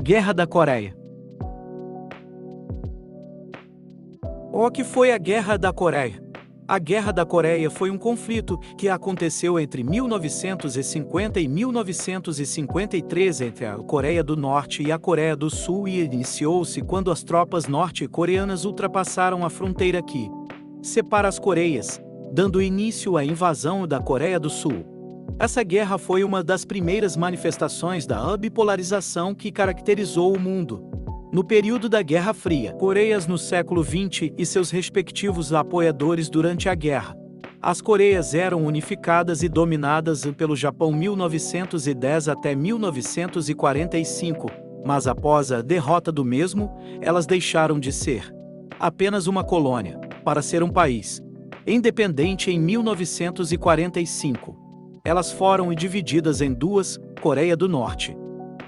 Guerra da Coreia. O que foi a Guerra da Coreia? A Guerra da Coreia foi um conflito que aconteceu entre 1950 e 1953 entre a Coreia do Norte e a Coreia do Sul e iniciou-se quando as tropas norte-coreanas ultrapassaram a fronteira que separa as Coreias, dando início à invasão da Coreia do Sul. Essa guerra foi uma das primeiras manifestações da bipolarização que caracterizou o mundo. No período da Guerra Fria, Coreias no século XX e seus respectivos apoiadores durante a guerra. As Coreias eram unificadas e dominadas pelo Japão 1910 até 1945, mas após a derrota do mesmo, elas deixaram de ser apenas uma colônia, para ser um país independente em 1945. Elas foram divididas em duas: Coreia do Norte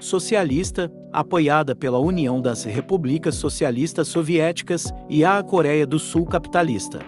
socialista, apoiada pela União das Repúblicas Socialistas Soviéticas, e a Coreia do Sul capitalista,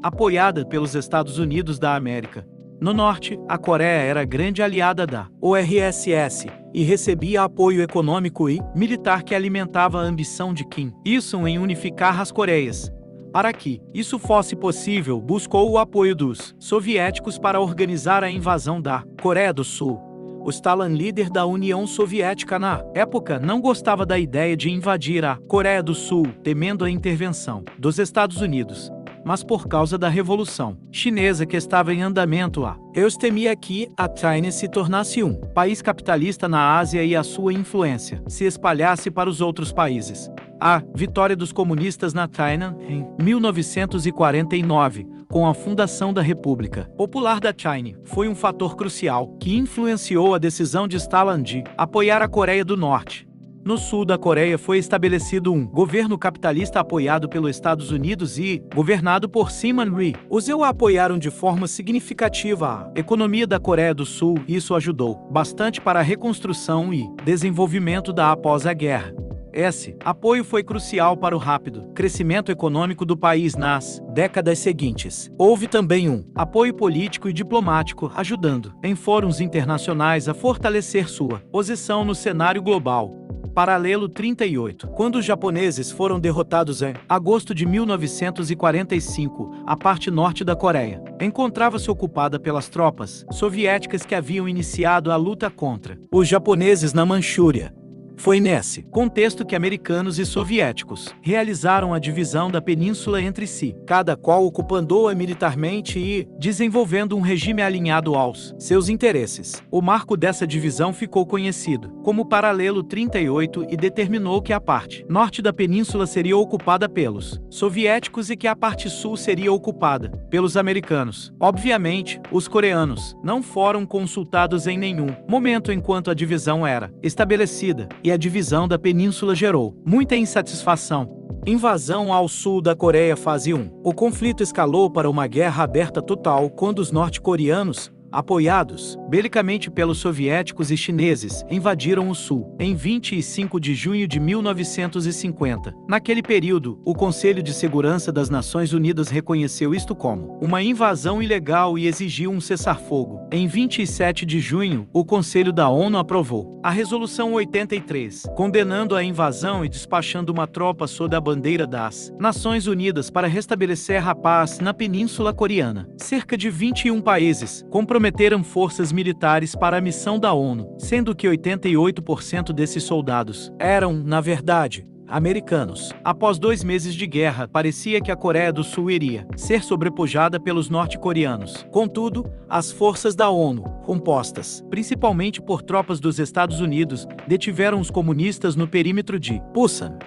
apoiada pelos Estados Unidos da América. No norte, a Coreia era grande aliada da URSS e recebia apoio econômico e militar que alimentava a ambição de Kim Il-sung em unificar as Coreias. Para que isso fosse possível, buscou o apoio dos soviéticos para organizar a invasão da Coreia do Sul. O Stalin, líder da União Soviética na época, não gostava da ideia de invadir a Coreia do Sul, temendo a intervenção dos Estados Unidos. Mas por causa da Revolução Chinesa que estava em andamento, ele temia que a China se tornasse um país capitalista na Ásia e a sua influência se espalhasse para os outros países. A vitória dos comunistas na China em 1949, com a fundação da República Popular da China, foi um fator crucial que influenciou a decisão de Stalin de apoiar a Coreia do Norte. No sul da Coreia foi estabelecido um governo capitalista apoiado pelos Estados Unidos e governado por Syngman Rhee. Os EU apoiaram de forma significativa a economia da Coreia do Sul e isso ajudou bastante para a reconstrução e desenvolvimento da após a guerra. Esse apoio foi crucial para o rápido crescimento econômico do país nas décadas seguintes. Houve também um apoio político e diplomático, ajudando em fóruns internacionais a fortalecer sua posição no cenário global. Paralelo 38. Quando os japoneses foram derrotados em agosto de 1945, a parte norte da Coreia encontrava-se ocupada pelas tropas soviéticas que haviam iniciado a luta contra os japoneses na Manchúria. Foi nesse contexto que americanos e soviéticos realizaram a divisão da península entre si, cada qual ocupando-a militarmente e desenvolvendo um regime alinhado aos seus interesses. O marco dessa divisão ficou conhecido como Paralelo 38 e determinou que a parte norte da península seria ocupada pelos soviéticos e que a parte sul seria ocupada pelos americanos. Obviamente, os coreanos não foram consultados em nenhum momento enquanto a divisão era estabelecida, e a divisão da península gerou muita insatisfação. Invasão ao sul da Coreia fase 1. O conflito escalou para uma guerra aberta total quando os norte-coreanos, apoiados belicamente pelos soviéticos e chineses, invadiram o sul em 25 de junho de 1950. Naquele período, o Conselho de Segurança das Nações Unidas reconheceu isto como uma invasão ilegal e exigiu um cessar-fogo. Em 27 de junho, o Conselho da ONU aprovou a Resolução 83, condenando a invasão e despachando uma tropa sob a bandeira das Nações Unidas para restabelecer a paz na Península Coreana. Cerca de 21 países comprometeram forças militares para a missão da ONU, sendo que 88% desses soldados eram, na verdade, americanos. Após 2 meses de guerra, parecia que a Coreia do Sul iria ser sobrepujada pelos norte-coreanos. Contudo, as forças da ONU, compostas principalmente por tropas dos Estados Unidos, detiveram os comunistas no perímetro de Pusan.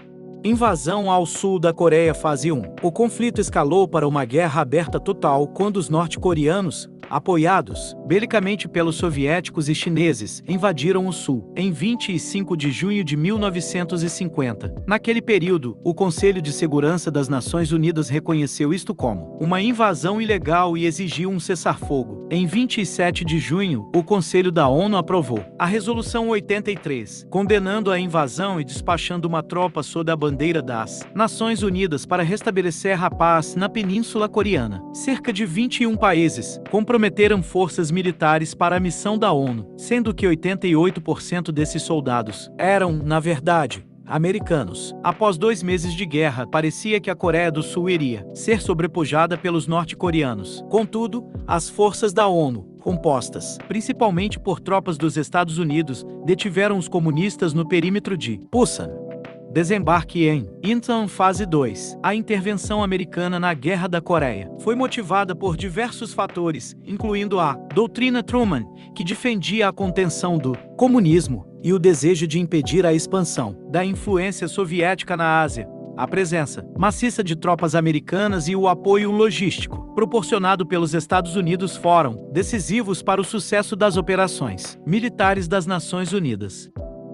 Invasão ao sul da Coreia fase 1. O conflito escalou para uma guerra aberta total quando os norte-coreanos, apoiados belicamente pelos soviéticos e chineses, invadiram o sul em 25 de junho de 1950. Naquele período, o Conselho de Segurança das Nações Unidas reconheceu isto como uma invasão ilegal e exigiu um cessar-fogo. Em 27 de junho, o Conselho da ONU aprovou a Resolução 83, condenando a invasão e despachando uma tropa sob a bandeira das Nações Unidas para restabelecer a paz na Península Coreana. Cerca de 21 países comprometeram comprometeram forças militares para a missão da ONU, sendo que 88% desses soldados eram, na verdade, americanos. Após 2 meses de guerra, parecia que a Coreia do Sul iria ser sobrepujada pelos norte-coreanos. Contudo, as forças da ONU, compostas principalmente por tropas dos Estados Unidos, detiveram os comunistas no perímetro de Pusan. Desembarque em Incheon Fase 2. A intervenção americana na Guerra da Coreia foi motivada por diversos fatores, incluindo a doutrina Truman, que defendia a contenção do comunismo, e o desejo de impedir a expansão da influência soviética na Ásia. A presença maciça de tropas americanas e o apoio logístico proporcionado pelos Estados Unidos foram decisivos para o sucesso das operações militares das Nações Unidas.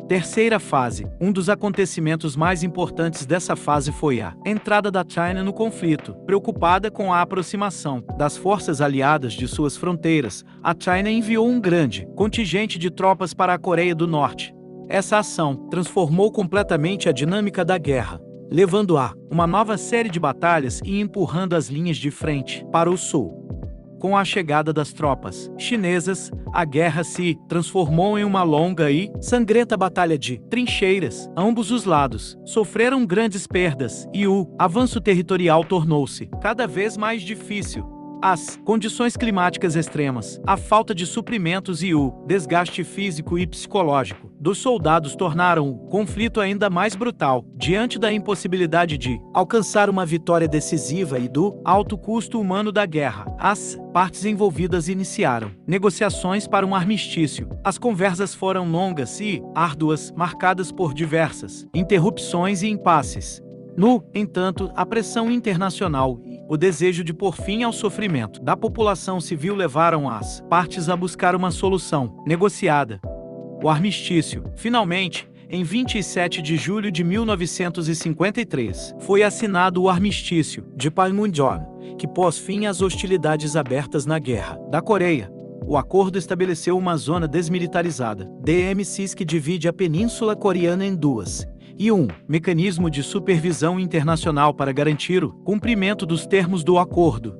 Terceira fase. Um dos acontecimentos mais importantes dessa fase foi a entrada da China no conflito. Preocupada com a aproximação das forças aliadas de suas fronteiras, a China enviou um grande contingente de tropas para a Coreia do Norte. Essa ação transformou completamente a dinâmica da guerra, levando a uma nova série de batalhas e empurrando as linhas de frente para o sul. Com a chegada das tropas chinesas, a guerra se transformou em uma longa e sangrenta batalha de trincheiras. Ambos os lados sofreram grandes perdas e o avanço territorial tornou-se cada vez mais difícil. As condições climáticas extremas, a falta de suprimentos e o desgaste físico e psicológico dos soldados tornaram o conflito ainda mais brutal. Diante da impossibilidade de alcançar uma vitória decisiva e do alto custo humano da guerra, as partes envolvidas iniciaram negociações para um armistício. As conversas foram longas e árduas, marcadas por diversas interrupções e impasses. No entanto, a pressão internacional e o desejo de pôr fim ao sofrimento da população civil levaram as partes a buscar uma solução negociada. O armistício, finalmente, em 27 de julho de 1953, foi assinado o Armistício de Panmunjom, que pôs fim às hostilidades abertas na Guerra da Coreia. O acordo estabeleceu uma zona desmilitarizada, DMCs, que divide a Península Coreana em duas, e um mecanismo de supervisão internacional para garantir o cumprimento dos termos do acordo.